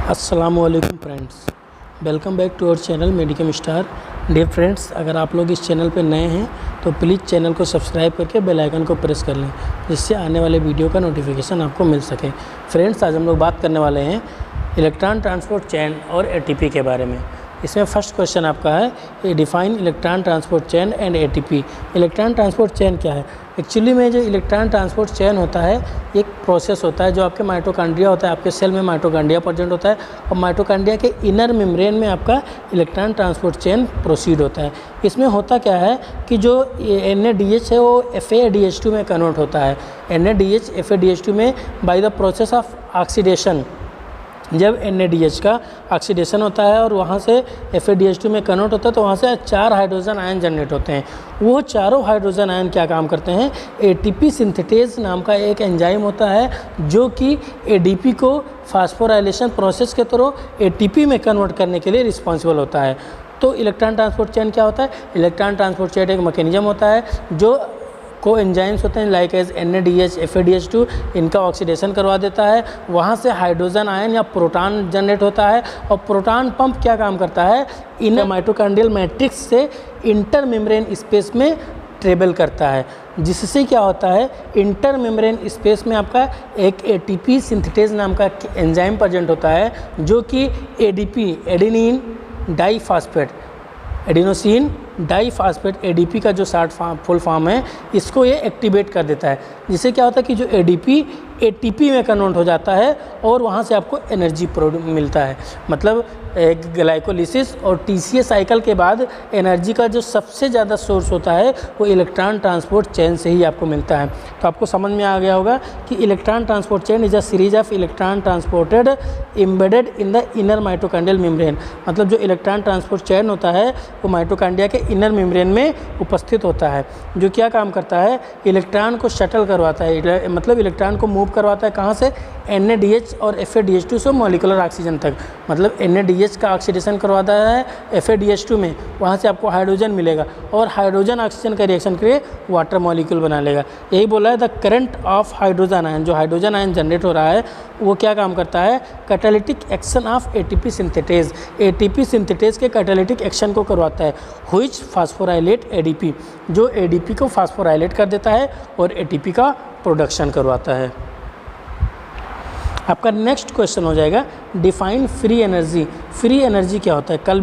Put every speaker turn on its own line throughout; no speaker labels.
अस्सलामुअलैकुम friends, welcome back to our channel Medicam Star. Dear friends, अगर आप लोग इस चैनल पर नए हैं तो प्लीज़ चैनल को सब्सक्राइब करके बेल आइकन को प्रेस कर लें, जिससे आने वाले वीडियो का नोटिफिकेशन आपको मिल सके। फ्रेंड्स, आज हम लोग बात करने वाले हैं इलेक्ट्रॉन ट्रांसपोर्ट चेन और एटीपी के बारे में। इसमें फर्स्ट क्वेश्चन आपका है define electron transport chain and ATP. Electron transport chain क्या है? एक्चुअली में जो इलेक्ट्रॉन ट्रांसपोर्ट चेन होता है एक प्रोसेस होता है जो आपके माइटोकॉन्ड्रिया होता है, आपके सेल में माइटोकॉन्ड्रिया प्रेजेंट होता है और माइटोकॉन्ड्रिया के इनर मेम्ब्रेन में आपका इलेक्ट्रॉन ट्रांसपोर्ट चेन प्रोसीड होता है। इसमें होता क्या है कि जो NADH है वो FADH2 में कन्वर्ट होता है। NADH FADH2 में bye the process of oxidation, जब NADH का ऑक्सीडेशन होता है और वहाँ से FADH2 में कन्वर्ट होता है तो वहाँ से 4 हाइड्रोजन आयन जनरेट होते हैं। वो चारों हाइड्रोजन आयन क्या काम करते हैं? ATP सिंथेटेज नाम का एक एंजाइम होता है जो कि ADP को फास्फोराइलेशन प्रोसेस के थ्रू ATP में कन्वर्ट करने के लिए रिस्पॉन्सिबल होता है। तो इलेक्ट्रॉन ट्रांसपोर्ट चेन क्या होता है? इलेक्ट्रॉन ट्रांसपोर्ट चेन एक मैकेनिज्म होता है जो को एंजाइम्स होते हैं लाइक एज NADH FADH2, इनका ऑक्सीडेशन करवा देता है। वहाँ से हाइड्रोजन आयन या प्रोटॉन जनरेट होता है और प्रोटॉन पंप क्या काम करता है? इन माइटोकॉन्ड्रियल मैट्रिक्स से इंटर मेम्ब्रेन स्पेस में ट्रेवल करता है, जिससे क्या होता है इंटर मेम्ब्रेन स्पेस में आपका एक ATP सिंथेटेज नाम का एंजाइम प्रेजेंट होता है जो कि ADP adenine diphosphate adenosine diphosphate ADP का जो शॉर्ट फुल फॉर्म है इसको ये एक्टिवेट कर देता है, जिससे क्या होता है कि जो ADP ATP में कन्वर्ट हो जाता है और वहाँ से आपको एनर्जी मिलता है। मतलब एक ग्लाइकोलिसिस और TCA साइकिल के बाद एनर्जी का जो सबसे ज़्यादा सोर्स होता है वो इलेक्ट्रॉन ट्रांसपोर्ट चेन से ही आपको मिलता है। तो आपको समझ में आ गया होगा कि electron transport chain is a series of electron transported embedded in the inner mitochondrial membrane. मतलब जो इलेक्ट्रॉन ट्रांसपोर्ट चेन होता है वो माइटोकॉन्ड्रिया के इनर मेम्ब्रेन में उपस्थित होता है, जो क्या काम करता है? इलेक्ट्रॉन को शटल करवाता है, मतलब इलेक्ट्रॉन को मूव करवाता है कहाँ से? NADH और FADH2 से मॉलिक्यूलर ऑक्सीजन तक। मतलब NADH का ऑक्सीडेशन करवाता है FADH2 में, वहाँ से आपको हाइड्रोजन मिलेगा और हाइड्रोजन ऑक्सीजन का रिएक्शन करके वाटर मॉलिक्यूल बना लेगा। यही बोला है the current of hydrogen ion. जो हाइड्रोजन आयन जनरेट हो रहा है वो क्या काम करता है? Catalytic action of ATP synthetase. ATP synthetase के कैटालिटिक एक्शन को करवाता है व्हिच फास्फोराइलेट ADP, जो ADP को फास्फोराइलेट कर देता है और ATP का प्रोडक्शन करवाता है। आपका नेक्स्ट क्वेश्चन हो जाएगा define free energy. Free energy क्या होता है? कल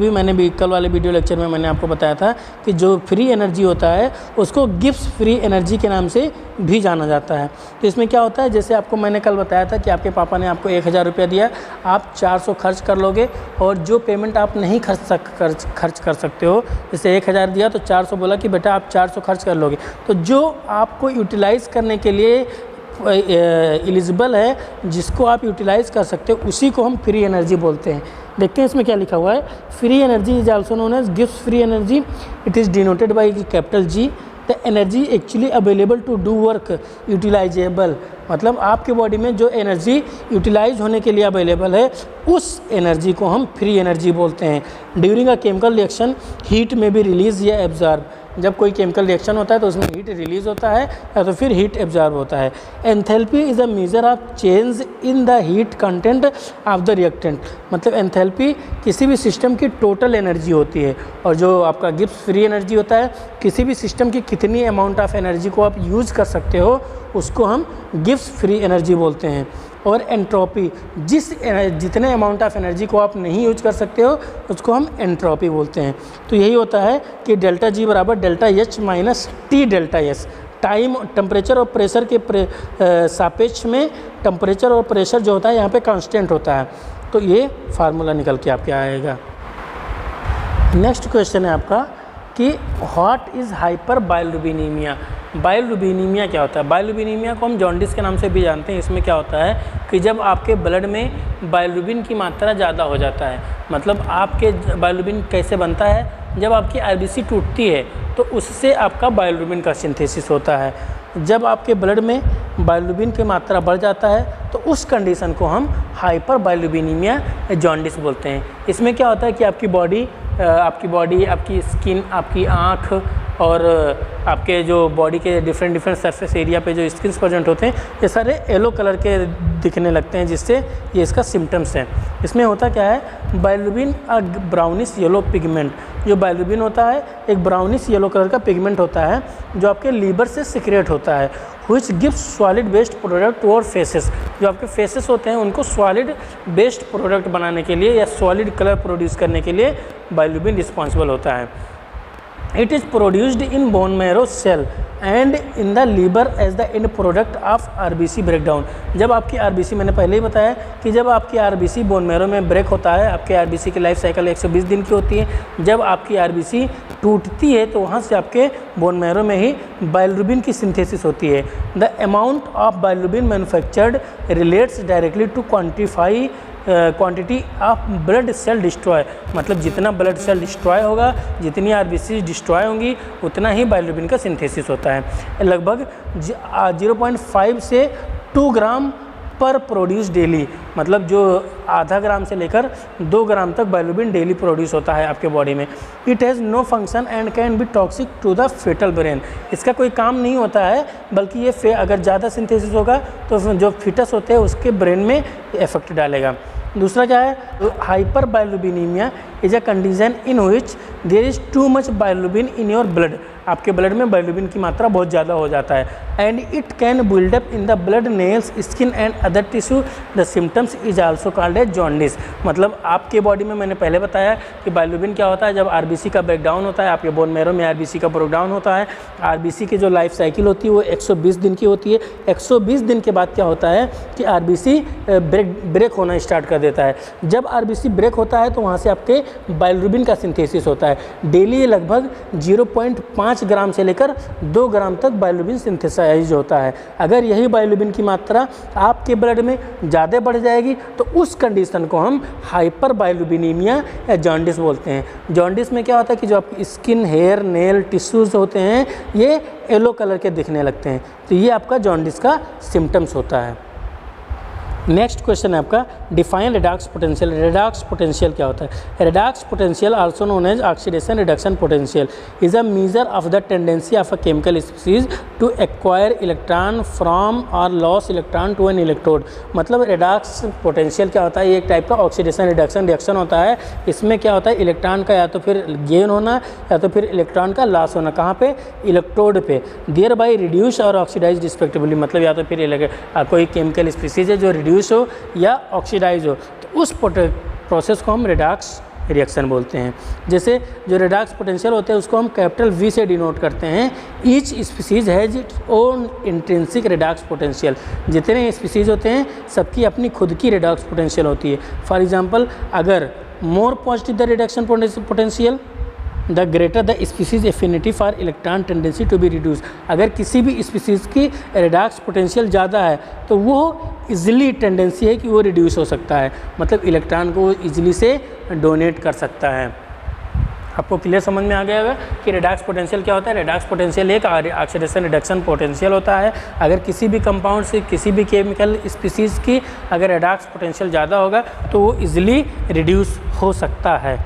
वाले वीडियो लेक्चर में मैंने आपको बताया था कि जो फ्री एनर्जी होता है उसको गिब्स फ्री एनर्जी के नाम से भी जाना जाता है। तो इसमें क्या होता है, जैसे आपको मैंने कल बताया था कि आपके पापा ने आपको 1000 रुपया दिया, आप 400 खर्च कर लोगे और जो पेमेंट आप नहीं खर्च कर सकते हो, जैसे 1000 दिया तो 400 बोला कि बेटा आप 400 खर्च कर लोगे, तो जो आपको यूटिलाइज़ करने के लिए एलिजिबल है, जिसको आप यूटिलाइज़ कर सकते हो, उसी को हम फ्री एनर्जी बोलते हैं। देखते हैं इसमें क्या लिखा हुआ है। Free energy is also known as गिव्स free energy. It is denoted by capital G। The energy actually available to do work utilizable. मतलब आपके बॉडी में जो एनर्जी यूटिलाइज होने के लिए अवेलेबल है उस एनर्जी को हम फ्री एनर्जी बोलते हैं। During a chemical reaction heat में भी रिलीज या एब्जॉर्ब। जब कोई केमिकल रिएक्शन होता है तो उसमें हीट रिलीज होता है या तो फिर हीट एब्जॉर्ब होता है। Enthalpy is a measure of change in the heat content of the reactant. मतलब एंथैल्पी किसी भी सिस्टम की टोटल एनर्जी होती है और जो आपका गिब्स फ्री एनर्जी होता है किसी भी सिस्टम की कितनी अमाउंट ऑफ एनर्जी को आप यूज़ कर सकते हो उसको हम गिब्स फ्री एनर्जी बोलते हैं। और एंट्रोपी, जितने अमाउंट ऑफ एनर्जी को आप नहीं यूज कर सकते हो उसको हम एंट्रोपी बोलते हैं। तो यही होता है कि डेल्टा G बराबर delta H minus T delta S। Time, temperature और प्रेशर के सापेक्ष में टेम्परेचर और प्रेशर जो होता है यहाँ पे कांस्टेंट होता है। तो ये फार्मूला निकल के आपके आएगा। नेक्स्ट क्वेश्चन है आपका कि व्हाट इज़ हाइपर बाइलोरुबिनेमिया। बाइलोरुबिनेमिया क्या होता है? बाइलोरुबिनेमिया को हम जॉन्डिस के नाम से भी जानते हैं। इसमें क्या होता है कि जब आपके ब्लड में बाइलोरुबिन की मात्रा ज़्यादा हो जाता है। मतलब आपके बाइलोरुबिन कैसे बनता है? जब आपकी RBC टूटती है तो उससे आपका बाइलोरुबिन का सिंथेसिस होता है। जब आपके ब्लड में बाइलोरुबिन की मात्रा बढ़ जाता है तो उस कंडीशन को हम हाइपर बाइलोरुबिनेमिया जॉन्डिस बोलते हैं। इसमें क्या होता है कि आपकी बॉडी, आपकी स्किन, आपकी आँख, और आपके जो बॉडी के डिफरेंट सरफेस एरिया पे जो स्किन्स प्रेजेंट होते हैं ये सारे येलो कलर के दिखने लगते हैं, जिससे ये इसका सिम्टम्स है। इसमें होता क्या है, बाइलोबिन अ ब्राउनिश येलो पिगमेंट, जो बाइलोबिन होता है एक ब्राउनिश येलो कलर का पिगमेंट होता है जो आपके लीवर से सिक्रेट होता है, which gives solid based product to our faces। जो आपके फेसेस होते हैं उनको सॉलिड बेस्ड प्रोडक्ट बनाने के लिए या सॉलिड कलर प्रोड्यूस करने के लिए बाइलोबिन रिस्पॉन्सिबल होता है। It is produced in bone marrow cell and in the liver as the end product of RBC breakdown. जब आपकी आरबीसी, मैंने पहले ही बताया कि जब आपकी आरबीसी बोन मैरो में ब्रेक होता है, आपके आरबीसी की लाइफ साइकिल 120 दिन की होती है, जब आपकी आरबीसी टूटती है तो वहाँ से आपके बोन मैरो में ही बाइलोबिन की सिंथेसिस होती है। The amount of bilirubin manufactured relates directly to quantify quantity of blood cell destroy, मतलब जितना ब्लड सेल डिस्ट्रॉय होगा, जितनी आरबीसी डिस्ट्रॉय होंगी, उतना ही बाइलोबिन का सिंथेसिस होता है। लगभग 0.5 से 2 ग्राम पर प्रोड्यूस डेली, मतलब जो आधा ग्राम से लेकर 2 ग्राम तक बाइलोबिन डेली प्रोड्यूस होता है आपके बॉडी में। It has no function and can be toxic to the fetal brain. इसका कोई काम नहीं होता है, बल्कि ये अगर ज़्यादा सिंथेसिस होगा तो जो फीटस होते हैं उसके ब्रेन में इफेक्ट डालेगा। दूसरा क्या है, hyper bilirubinemia is a condition in which there is too much bilirubin in your blood. आपके ब्लड में बाइलोबिन की मात्रा बहुत ज़्यादा हो जाता है। And it can build up in the blood, nails, skin and other tissue. The symptoms is also called as jaundice. मतलब आपके बॉडी में मैंने पहले बताया कि बाइलोबिन क्या होता है, जब आरबीसी का ब्रेकडाउन होता है, आपके बोन मैरो में आरबीसी का ब्रेकडाउन होता है। आरबीसी की जो लाइफ साइकिल होती है वो 120 दिन की होती है। 120 दिन के बाद क्या होता है कि आरबीसी ब्रेक होना स्टार्ट कर देता है। जब आरबीसी ब्रेक होता है तो वहाँ से आपके बाइलोबिन का सिंथेसिस होता है। डेली लगभग 0.5 ग्राम से लेकर 2 ग्राम तक बाइलोबिन सिंथेसाइज होता है। अगर यही बाइलोबिन की मात्रा आपके ब्लड में ज़्यादा बढ़ जाएगी तो उस कंडीशन को हम हाइपर बाइलोबिनीमिया या जॉन्डिस बोलते हैं। जॉन्डिस में क्या होता है कि जो आपकी स्किन, हेयर, नेल, टिश्यूज़ होते हैं ये येलो कलर के दिखने लगते हैं, तो ये आपका जॉन्डिस का सिम्टम्स होता है। नेक्स्ट क्वेश्चन है आपका, define redox potential. Redox potential क्या होता है? Redox potential also known as oxidation reduction potential is a measure of the tendency of a chemical species to acquire electron from or loss electron to an electrode. मतलब redox potential क्या होता है, ये एक type का oxidation reduction reaction होता है। इसमें क्या होता है, इलेक्ट्रॉन का या तो फिर गेन होना या तो फिर इलेक्ट्रॉन का लॉस होना। कहाँ पे? इलेक्ट्रोड पे। देयर बाई रिड्यूस और ऑक्सीडाइज रिस्पेक्टिवली, मतलब या तो फिर कोई केमिकल स्पीसीज है जो रिड्यूस हो या ऑक्सीडाइज हो, तो उस प्रोसेस को हम रेडॉक्स रिएक्शन बोलते हैं। जैसे जो रेडॉक्स पोटेंशियल होते हैं उसको हम कैपिटल V से डिनोट करते हैं। Each species has its own intrinsic redox potential. जितने स्पीसीज होते हैं सबकी अपनी खुद की रेडॉक्स पोटेंशियल होती है। फॉर एग्जांपल, अगर more positive the reduction potential the greater the species affinity for electron tendency to be reduce. अगर किसी भी स्पीसीज़ की रेडॉक्स पोटेंशियल ज़्यादा है तो वो इजीली टेंडेंसी है कि वो रिड्यूस हो सकता है, मतलब इलेक्ट्रॉन को इजीली से डोनेट कर सकता है। आपको क्लियर समझ में आ गया होगा कि रेडॉक्स पोटेंशियल क्या होता है। रेडॉक्स पोटेंशियल एक ऑक्सीडेशन रिडक्शन पोटेंशियल होता है। अगर किसी भी कंपाउंड से, किसी भी केमिकल स्पीसीज़ की अगर रेडॉक्स पोटेंशियल ज़्यादा होगा तो वो इजीली रिड्यूस हो सकता है।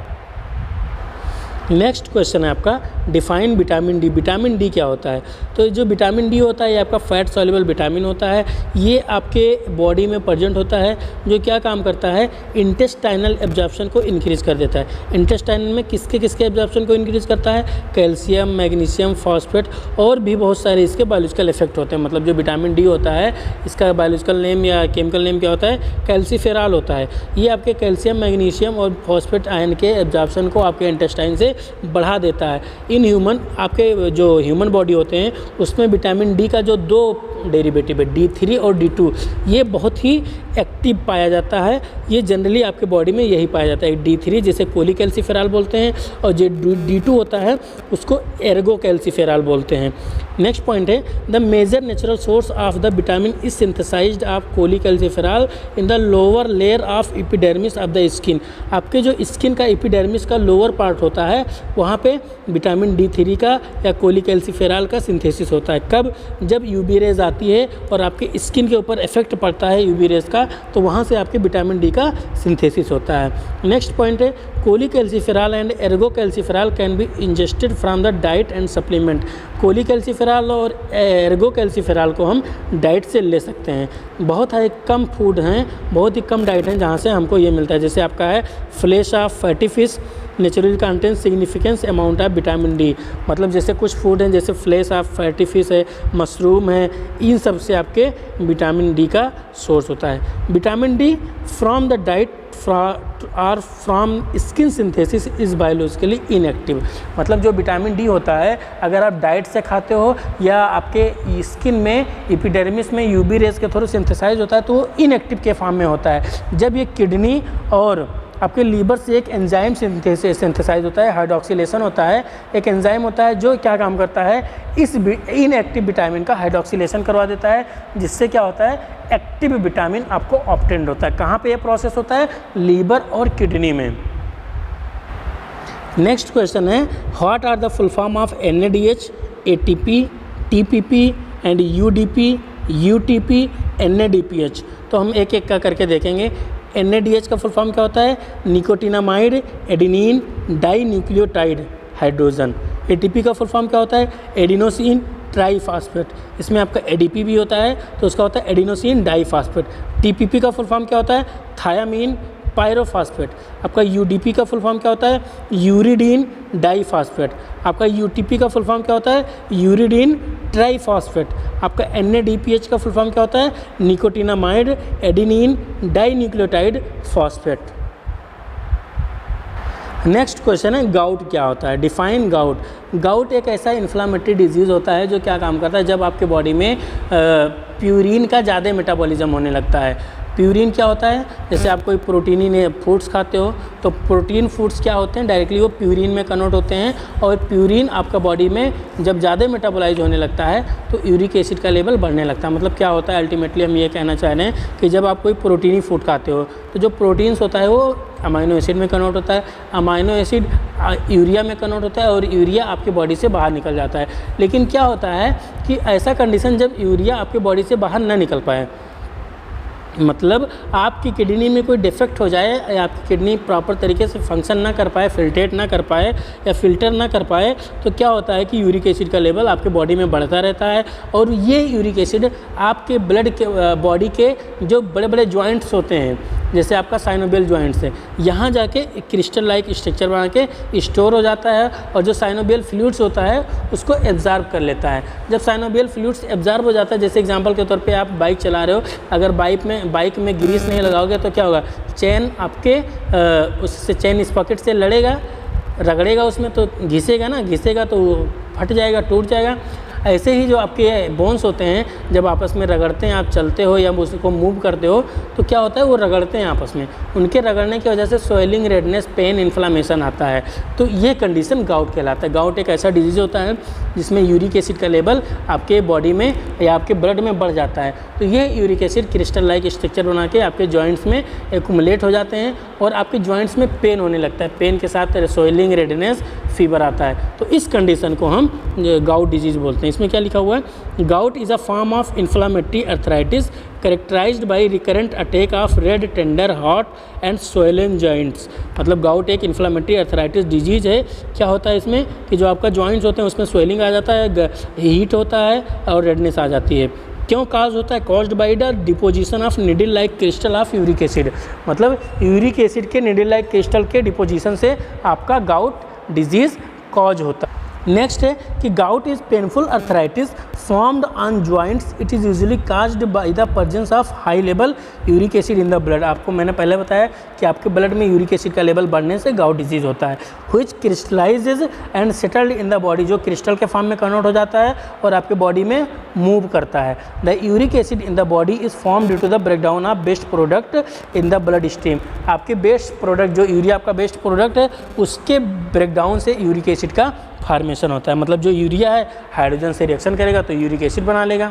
नेक्स्ट क्वेश्चन है आपका, define vitamin D. Vitamin D क्या होता है? तो जो विटामिन डी होता है ये आपका फैट सॉल्युबल विटामिन होता है। ये आपके बॉडी में प्रेजेंट होता है, जो क्या काम करता है, इंटेस्टाइनल एब्जॉर्प्शन को इंक्रीज़ कर देता है। इंटेस्टाइनल में किसके किसके एब्जॉर्प्शन को इंक्रीज़ करता है? कैल्शियम, मैग्नीशियम, फॉस्फेट और भी बहुत सारे इसके बायोलॉजिकल इफेक्ट होते हैं। मतलब जो विटामिन डी होता है इसका बायोलॉजिकल नेम या केमिकल नेम क्या होता है? कैल्सीफेरॉल होता है। ये आपके कैल्शियम, मैग्नीशियम और फॉस्फेट आयन के एब्जॉर्प्शन को आपके इंटेस्टाइन से बढ़ा देता है। इन ह्यूमन, आपके जो ह्यूमन बॉडी होते हैं उसमें विटामिन डी का जो 2 डेरिवेटिव है, D3 और D2, ये बहुत ही एक्टिव पाया जाता है। ये जनरली आपके बॉडी में यही पाया जाता है। D3 जिसे कोलिकैल्सिफेरॉल बोलते हैं और जो D2 होता है उसको एर्गोकैल्सिफेरॉल बोलते हैं। नेक्स्ट पॉइंट है, the major natural source of the vitamin is synthesized of cholecalciferol in the lower layer of epidermis of the skin. आपके जो स्किन का एपिडर्मिस का लोअर पार्ट होता है वहाँ पे विटामिन D3 का या कोलिकैल्सिफेरॉल का सिंथेसिस होता है। कब? जब यूवी रेज आती है और आपके स्किन के ऊपर इफेक्ट पड़ता है यूवी रेज का, तो वहाँ से आपके विटामिन डी का सिंथेसिस होता है। नेक्स्ट पॉइंट है cholecalciferol and ergocalciferol can be ingested from the diet and supplement. Cholecalciferol और एर्गोकैल्सिफेरॉल को हम डाइट से ले सकते हैं। बहुत ही कम फूड हैं, बहुत ही कम डाइट हैं जहाँ से हमको ये मिलता है। जैसे आपका है flesh of fatty fish naturally contain significance amount of vitamin D. मतलब जैसे कुछ फूड हैं जैसे फ्लेश ऑफ फैटी फिश है, मशरूम है, इन सब से आपके विटामिन डी का सोर्स होता है। Vitamin D from the diet or from skin synthesis is biologically inactive. मतलब जो विटामिन डी होता है अगर आप डाइट से खाते हो या आपके स्किन में एपिडर्मिस में यूवी रेज के थ्रू सिंथेसाइज होता है तो वो इनएक्टिव के फॉर्म में होता है। जब ये किडनी और आपके लीवर से एक एंजाइम सिंथेसाइज होता है, हाइड्रोक्सिलेशन होता है, एक एंजाइम होता है जो क्या काम करता है, इस इनएक्टिव विटामिन का हाइड्रोक्सिलेशन करवा देता है, जिससे क्या होता है एक्टिव विटामिन आपको ऑब्टेन्ड होता है। कहाँ पे ये प्रोसेस होता है? लीवर और किडनी में। नेक्स्ट क्वेश्चन है what are the full form of NADH, ATP, TPP and UDP, UTP, NADPH। तो हम एक एक का करके देखेंगे। NADH का फुल फॉर्म क्या होता है? Nicotinamide adenine dinucleotide hydrogen. ATP का फुल फॉर्म क्या होता है? Adenosine triphosphate. इसमें आपका ADP भी होता है तो उसका होता है एडिनोसिन डाईफॉस्फेट। TPP का फुल फॉर्म क्या होता है? Thiamine pyrophosphate. आपका UDP का फुल फॉर्म क्या होता है? Uridine diphosphate. आपका UTP का फुल फॉर्म क्या होता है? Uridine triphosphate. आपका NADPH का फुल फॉर्म क्या होता है? Nicotinamide adenine dinucleotide phosphate. Next question है गाउट क्या होता है? Define gout. गाउट एक ऐसा इन्फ्लामेटरी डिजीज़ होता है जो क्या काम करता है, जब आपके बॉडी में प्यूरिन का ज़्यादा मेटाबॉलिज्म होने लगता है। प्यूरिन क्या होता है? जैसे आप कोई प्रोटीनी फूड्स खाते हो तो प्रोटीन फूड्स क्या होते हैं, डायरेक्टली वो प्यूरिन में कन्वर्ट होते हैं, और प्यूरिन आपका बॉडी में जब ज़्यादा मेटाबोलाइज होने लगता है तो यूरिक एसिड का लेवल बढ़ने लगता है। मतलब क्या होता है, अल्टीमेटली हम ये कहना चाह रहे हैं कि जब आप कोई प्रोटीनी फूड खाते हो तो जो प्रोटीन्स होता है वो अमाइनो एसिड में कन्वर्ट होता है, अमाइनो एसिड यूरिया में कन्वर्ट होता है और यूरिया आपके बॉडी से बाहर निकल जाता है। लेकिन क्या होता है कि ऐसा कंडीशन जब यूरिया आपके बॉडी से बाहर ना निकल पाए, मतलब आपकी किडनी में कोई डिफेक्ट हो जाए या आपकी किडनी प्रॉपर तरीके से फंक्शन ना कर पाए, फिल्ट्रेट ना कर पाए या फिल्टर ना कर पाए, तो क्या होता है कि यूरिक एसिड का लेवल आपके बॉडी में बढ़ता रहता है। और ये यूरिक एसिड आपके ब्लड के बॉडी के जो बड़े बड़े जॉइंट्स होते हैं, जैसे आपका साइनोबियल जॉइंट्स है, यहाँ जाके क्रिस्टल लाइक स्ट्रक्चर बना के स्टोर हो जाता है और जो साइनोबियल फ्लूइड्स होता है उसको एब्जॉर्ब कर लेता है। जब साइनोबियल फ्लूइड्स एब्जॉर्ब हो जाता है, जैसे एग्जांपल के तौर पे आप बाइक चला रहे हो, अगर बाइक में ग्रीस नहीं लगाओगे तो क्या होगा, चेन आपके उससे चेन स्पॉकेट से लड़ेगा, रगड़ेगा, उसमें तो घिसेगा तो फट जाएगा, टूट जाएगा। ऐसे ही जो आपके बोन्स होते हैं जब आपस में रगड़ते हैं, आप चलते हो या उसको मूव करते हो तो क्या होता है, वो रगड़ते हैं आपस में, उनके रगड़ने की वजह से स्वेलिंग, रेडनेस, पेन, इन्फ्लामेशन आता है। तो ये कंडीशन गाउट कहलाता है। गाउट एक ऐसा डिजीज़ होता है जिसमें यूरिक एसिड का लेवल आपके बॉडी में या आपके ब्लड में बढ़ जाता है। तो ये uric acid crystal like structure बना के आपके जॉइंट्स में एक्यूमुलेट हो जाते हैं और आपके जॉइंट्स में पेन होने लगता है। पेन के साथ स्वेलिंग, रेडनेस, फीवर आता है। तो इस कंडीशन को हम गाउट डिजीज़ बोलते हैं। इसमें क्या लिखा हुआ है? Gout is a form of inflammatory arthritis characterized by recurrent attack of red, tender, hot and swollen joints. मतलब गाउट एक इन्फ्लामेटरी अर्थराइटिस डिजीज़ है। क्या होता है इसमें कि जो आपका जॉइंट्स होते हैं उसमें स्वेलिंग आ जाता है, हीट होता है और रेडनेस आ जाती है। क्यों काज होता है? Caused by the deposition of needle like crystal of uric acid. मतलब यूरिक एसिड के निडल लाइक क्रिस्टल के डिपोजिशन से आपका गाउट डिजीज़ कॉज होता है। नेक्स्ट है कि gout is painful arthritis formed on joints. It is usually caused by the presence of high level uric acid in the blood. आपको मैंने पहले बताया कि आपके ब्लड में यूरिक एसिड का लेवल बढ़ने से गाउट डिजीज़ होता है। Which crystallises and settled in the body, जो क्रिस्टल के फॉर्म में कन्वर्ट हो जाता है और आपके बॉडी में मूव करता है। The uric acid in the body is form due to the breakdown of waste product in the blood stream. आपके बेस्ट प्रोडक्ट जो यूरिया आपका बेस्ट प्रोडक्ट है उसके ब्रेकडाउन से यूरिक एसिड का फॉर्मेशन होता है। मतलब जो यूरिया है हाइड्रोजन से रिएक्शन करेगा तो यूरिक एसिड बना लेगा।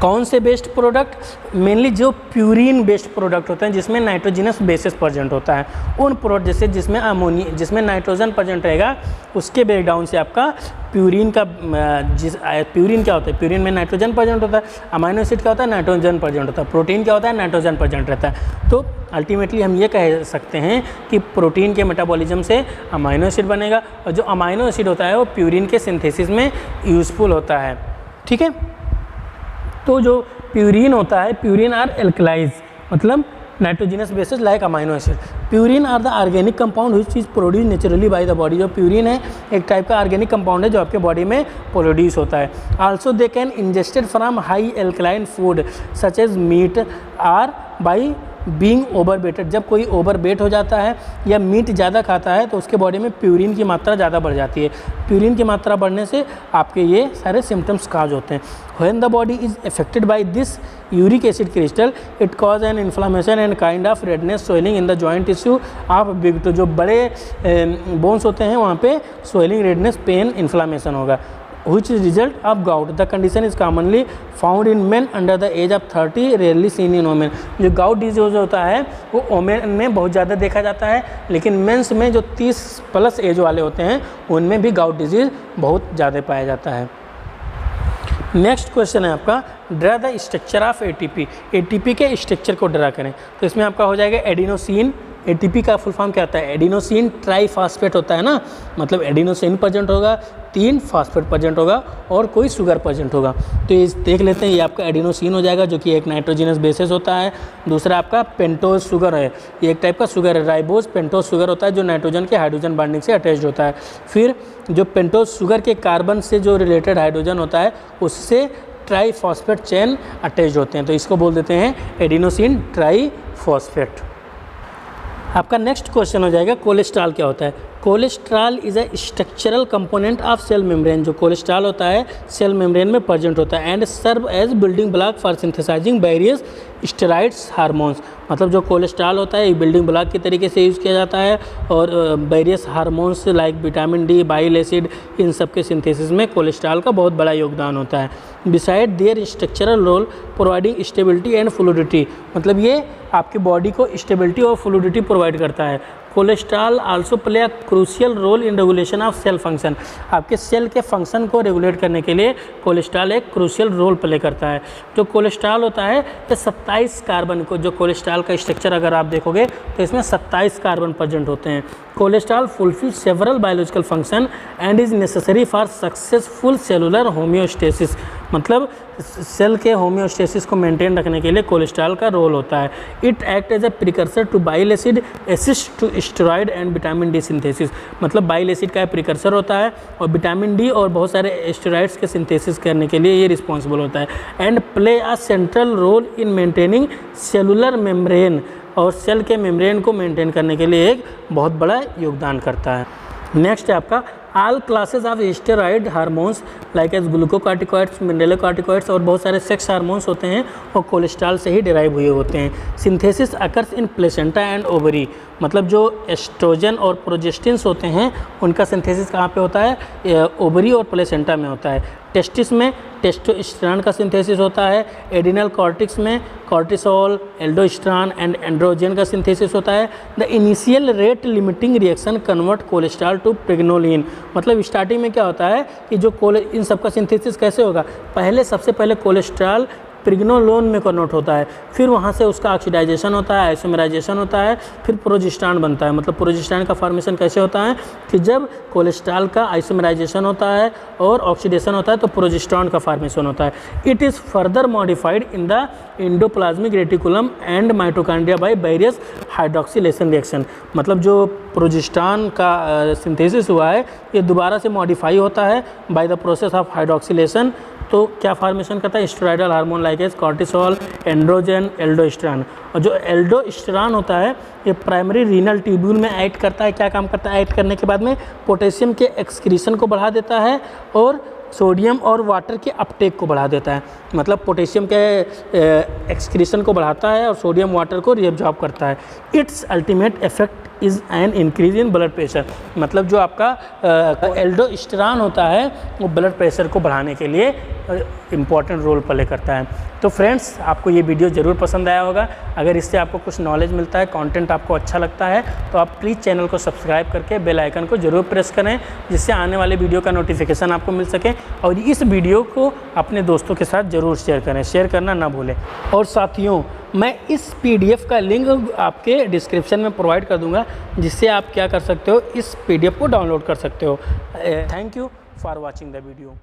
कौन से बेस्ड प्रोडक्ट? मेनली जो प्यूरिन बेस्ड प्रोडक्ट होते हैं जिसमें नाइट्रोजिनस बेसिस प्रेजेंट होता है, उन प्रोडक्ट जैसे जिसमें नाइट्रोजन प्रेजेंट रहेगा उसके ब्रेकडाउन से आपका प्यूरिन का प्यूरिन क्या होता है? प्यूरिन में नाइट्रोजन प्रेजेंट होता है। अमाइनो एसिड क्या होता है? नाइट्रोजन प्रेजेंट होता है। प्रोटीन क्या होता है? नाइट्रोजन प्रेजेंट रहता है। तो अल्टीमेटली हम ये कह सकते हैं कि प्रोटीन के मेटाबॉलिज्म से अमाइनो एसिड बनेगा, और जो अमाइनो एसिड होता है वो प्यूरिन के सिंथेसिस में यूज़फुल होता है। ठीक है, तो जो प्यूरिन होता है, प्यूरिन आर एल्कलाइज, मतलब nitrogenous bases like amino acid. Purine are the organic compound which is produce naturally by the body. जो प्यूरिन है एक टाइप का ऑर्गेनिक कंपाउंड है जो आपके बॉडी में प्रोड्यूस होता है। Also they can ingested from high alkaline food such as meat or by being overweighted. जब कोई ओवरवेट हो जाता है या मीट ज़्यादा खाता है तो उसके बॉडी में प्यूरिन की मात्रा ज़्यादा बढ़ जाती है। प्यूरिन की मात्रा बढ़ने से आपके ये सारे सिम्टम्स काज होते हैं। When the body is affected by this uric acid crystal it cause an inflammation and kind of redness swelling in the joint tissue of big. तो जो बड़े बोन्स होते हैं वहाँ पे स्वेलिंग, रेडनेस, पेन, इन्फ्लामेशन होगा। which is result of gout. The condition is commonly found in men under the age of 30, rarely seen in women. जो gout disease होता है वो women में बहुत ज़्यादा देखा जाता है, लेकिन मेंस में जो 30 प्लस एज वाले होते हैं उनमें भी gout disease बहुत ज़्यादा पाया जाता है। नेक्स्ट क्वेश्चन है आपका, draw the structure of ATP. ATP के स्ट्रक्चर को ड्रा करें। तो इसमें आपका हो जाएगा एडिनोसिन। एटीपी का फुल फॉर्म क्या होता है? एडिनोसिन ट्राईफॉस्फेट होता है ना, मतलब एडिनोसिन प्रेजेंट होगा, 3 फॉस्फेट प्रेजेंट होगा और कोई शुगर प्रेजेंट होगा। तो ये देख लेते हैं, ये आपका एडिनोसिन हो जाएगा जो कि एक नाइट्रोजिनस बेसिस होता है। दूसरा आपका पेंटोज शुगर है, ये एक टाइप का शुगर है। राइबोज पेंटोज शुगर होता है जो नाइट्रोजन के हाइड्रोजन बॉन्डिंग से अटैच्ड होता है। फिर जो पेंटोज शुगर के कार्बन से जो रिलेटेड हाइड्रोजन होता है उससे ट्राईफॉस्फेट चेन अटैच्ड होते हैं, तो इसको बोल देते हैं एडिनोसिन ट्राईफॉस्फेट। आपका नेक्स्ट क्वेश्चन हो जाएगा, कोलेस्ट्रॉल क्या होता है? Cholesterol is a structural component of cell membrane. जो कोलेस्ट्रॉल होता है सेल मेम्ब्रेन में प्रेजेंट होता है and serve as building block for synthesizing various steroids hormones. मतलब जो कोलेस्ट्रॉल होता है ये बिल्डिंग ब्लॉक के तरीके से यूज़ किया जाता है और various hormones like vitamin D, bile acid, इन सब के सिंथेसिस में कोलेस्ट्रॉल का बहुत बड़ा योगदान होता है। Beside their structural role providing stability and fluidity, मतलब ये आपकी बॉडी को स्टेबिलिटी और फ्लूइडिटी प्रोवाइड करता है। Cholesterol also play a crucial role in regulation of cell function. आपके सेल के फंक्शन को रेगुलेट करने के लिए कोलेस्ट्रॉल एक क्रूशियल रोल प्ले करता है। जो कोलेस्ट्रॉल होता है ये 27 कार्बन को, जो कोलेस्ट्रॉल का स्ट्रक्चर अगर आप देखोगे तो इसमें 27 कार्बन प्रेजेंट होते हैं। Cholesterol fulfil several biological function and is necessary for successful cellular homeostasis. मतलब सेल के होम्योस्टेसिस को मेंटेन रखने के लिए कोलेस्ट्रॉल का रोल होता है। It act as a precursor to bile acid, assist to steroid and vitamin D synthesis. मतलब बाइल एसिड का प्रिकर्सर होता है और विटामिन डी और बहुत सारे स्टेरॉइड्स के सिंथेसिस करने के लिए ये रिस्पॉन्सिबल होता है। And play a central role in maintaining cellular membrane, और सेल के मेम्ब्रेन को मेंटेन करने के लिए एक बहुत बड़ा योगदान करता है। नेक्स्ट है आपका, all classes of steroid hormones like as glucocorticoids, mineralocorticoids और बहुत सारे सेक्स हार्मोन्स होते हैं और कोलेस्ट्रॉल से ही डिराइव हुए होते हैं। Synthesis occurs in placenta and ovary, मतलब जो एस्ट्रोजन और प्रोजेस्टिन्स होते हैं उनका सिंथेसिस कहाँ पे होता है? ओवरी और प्लेसेंटा में होता है। टेस्टिस में टेस्टोस्टेरोन का सिंथेसिस होता है। एडिनल कॉर्टिक्स में कॉर्टिसोल, एल्डोस्टेरोन एंड एंड्रोजन का सिंथेसिस होता है। The initial rate limiting reaction convert cholesterol to pregnenolone, मतलब स्टार्टिंग में क्या होता है कि जो इन सब का सिंथेसिस कैसे होगा? सबसे पहले कोलेस्ट्रॉल प्रेग्नोलोन में कन्वर्ट होता है, फिर वहाँ से उसका ऑक्सीडाइजेशन होता है, आइसोमेराइजेशन होता है, फिर प्रोजेस्टेरॉन बनता है। मतलब प्रोजेस्टेरॉन का फॉर्मेशन कैसे होता है कि जब कोलेस्ट्रॉल का आइसोमेराइजेशन होता है और ऑक्सीडेशन होता है तो प्रोजेस्टेरॉन का फॉर्मेशन होता है। It is further modified in the endoplasmic reticulum and mitochondria by various hydroxylation reaction. मतलब जो प्रोजेस्टेरॉन का सिंथेसिस हुआ है ये दोबारा से मॉडिफाई होता है by the process of hydroxylation. तो क्या फॉर्मेशन करता है? Steroidal hormone like as cortisol, androgen, aldosterone. और जो एल्डोस्टेरोन होता है ये प्राइमरी रीनल ट्यूब्यूल में एक्ट करता है। क्या काम करता है? एक्ट करने के बाद में पोटेशियम के एक्सक्रीशन को बढ़ा देता है और सोडियम और वाटर के अपटेक को बढ़ा देता है, मतलब पोटेशियम के एक्सक्रीशन को बढ़ाता है और सोडियम वाटर को रीअब्जॉर्ब करता है। It's ultimate effect is an increase in blood pressure, मतलब जो आपका एल्डोस्टेरॉन होता है वो ब्लड प्रेशर को बढ़ाने के लिए इम्पॉर्टेंट रोल प्ले करता है। तो फ्रेंड्स, आपको ये वीडियो ज़रूर पसंद आया होगा। अगर इससे आपको कुछ नॉलेज मिलता है, कंटेंट आपको अच्छा लगता है, तो आप प्लीज़ चैनल को सब्सक्राइब करके बेल आइकन को ज़रूर प्रेस करें, जिससे आने वाले वीडियो का नोटिफिकेशन आपको मिल सके। और इस वीडियो को अपने दोस्तों के साथ ज़रूर शेयर करें, शेयर करना ना भूलें। और साथियों, मैं इस PDF का लिंक आपके डिस्क्रिप्शन में प्रोवाइड कर दूंगा, जिससे आप क्या कर सकते हो, इस PDF को डाउनलोड कर सकते हो। Thank you for watching the video.